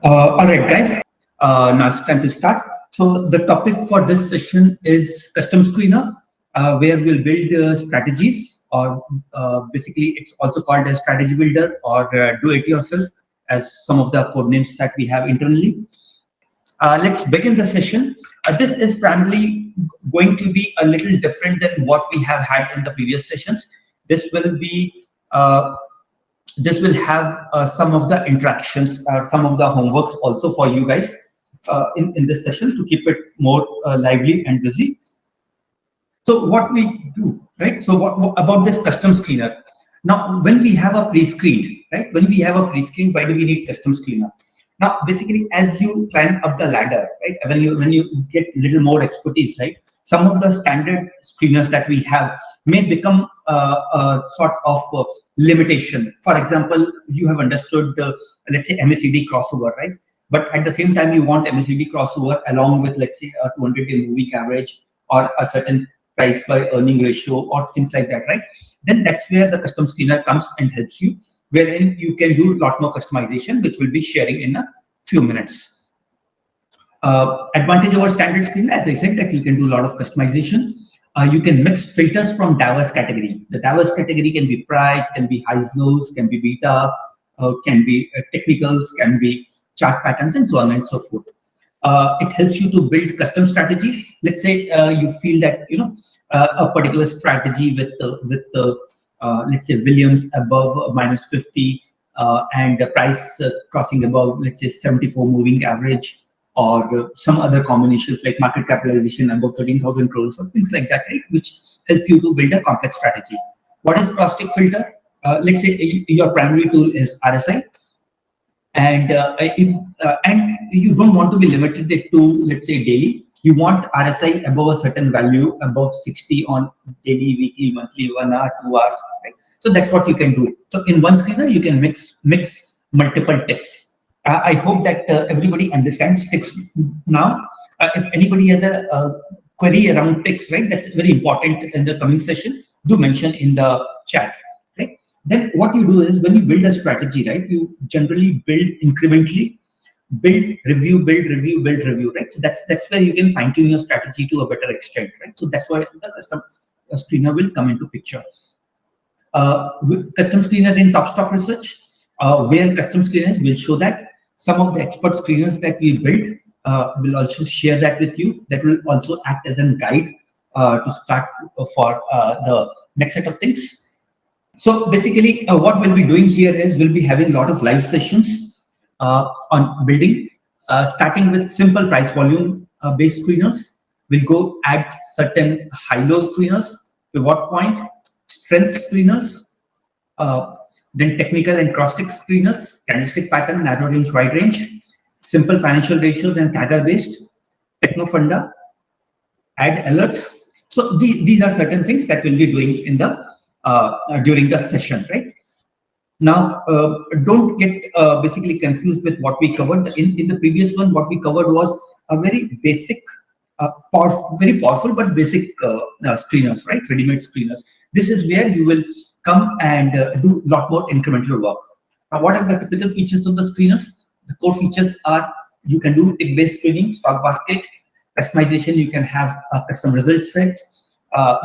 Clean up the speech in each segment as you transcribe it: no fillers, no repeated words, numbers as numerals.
All right, guys. Now it's time to start. So the topic for this session is custom screener, where we'll build strategies, or basically it's also called as strategy builder or do it yourself, as some of the code names that we have internally. Let's begin the session. This is primarily going to be a little different than what we have had in the previous sessions. This will be this will have some of the interactions, some of the homeworks also for you guys in this session to keep it more lively and busy. So what we do, right? So what about this custom screener? Now, when we have a pre-screened, right? When we have a pre-screened, why do we need custom screener? Now, basically, as you climb up the ladder, right? When you get little more expertise, right? Some of the standard screeners that we have may become a sort of limitation. For example, you have understood, let's say, MACD crossover, right? But at the same time, you want MACD crossover along with, let's say, a 200-day moving average or a certain price by earning ratio or things like that, right? Then that's where the custom screener comes and helps you, wherein you can do a lot more customization, which we'll be sharing in a few minutes. Advantage over standard screen, as I said, that you can do a lot of customization. You can mix filters from diverse category. The diverse category can be price, can be highs, lows, can be beta, can be technicals, can be chart patterns, and so on and so forth. It helps you to build custom strategies. Let's say you feel that a particular strategy with let's say Williams above minus 50 and the price crossing above, let's say 74 moving average, or some other combinations like market capitalization above 13,000 crores or things like that, right? Which help you to build a complex strategy. What is cross-tick filter? Let's say your primary tool is RSI, and you don't want to be limited it to, let's say, daily. You want RSI above a certain value, above 60 on daily, weekly, monthly, 1 hour, 2 hours, right? So that's what you can do. So in one screener, you can mix multiple ticks. I hope that everybody understands ticks now. If anybody has a query around ticks, right, that's very important in the coming session, do mention in the chat, right? Then what you do is when you build a strategy, right, you generally build incrementally, build, review, right? So that's where you can fine tune your strategy to a better extent, right? So that's why the custom screener will come into picture. Custom screener in TopStockResearch, where custom screeners will show that some of the expert screeners that we build will also share that with you. That will also act as a guide to start for the next set of things. So basically, what we'll be doing here is we'll be having a lot of live sessions on building, starting with simple price volume based screeners. We'll go add certain high-low screeners, pivot point, strength screeners, then technical and cross-tick screeners, candlestick pattern, narrow range, wide range, simple financial ratios and CAGR based, techno funda, add alerts. So these are certain things that we'll be doing in the during the session, right? Now, don't get basically confused with what we covered. In the previous one, what we covered was a very basic, very powerful but basic screeners, right? Ready-made screeners. This is where you will come and do a lot more incremental work. Now, what are the typical features of the screeners? The core features are you can do tick-based screening, stock basket, customization. You can have a custom result set.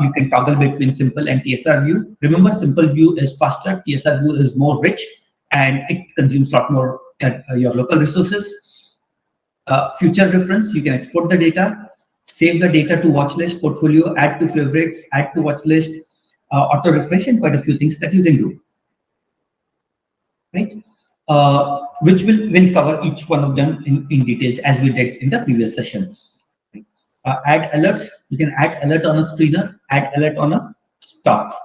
You can toggle between simple and TSR view. Remember, simple view is faster, TSR view is more rich, and it consumes a lot more your local resources. Future reference, you can export the data, save the data to watch list, portfolio, add to favorites, add to watch list, auto refresh, and quite a few things that you can do, right? Which we'll cover each one of them in details as we did in the previous session. Add alerts, you can add alert on a screener, add alert on a stock.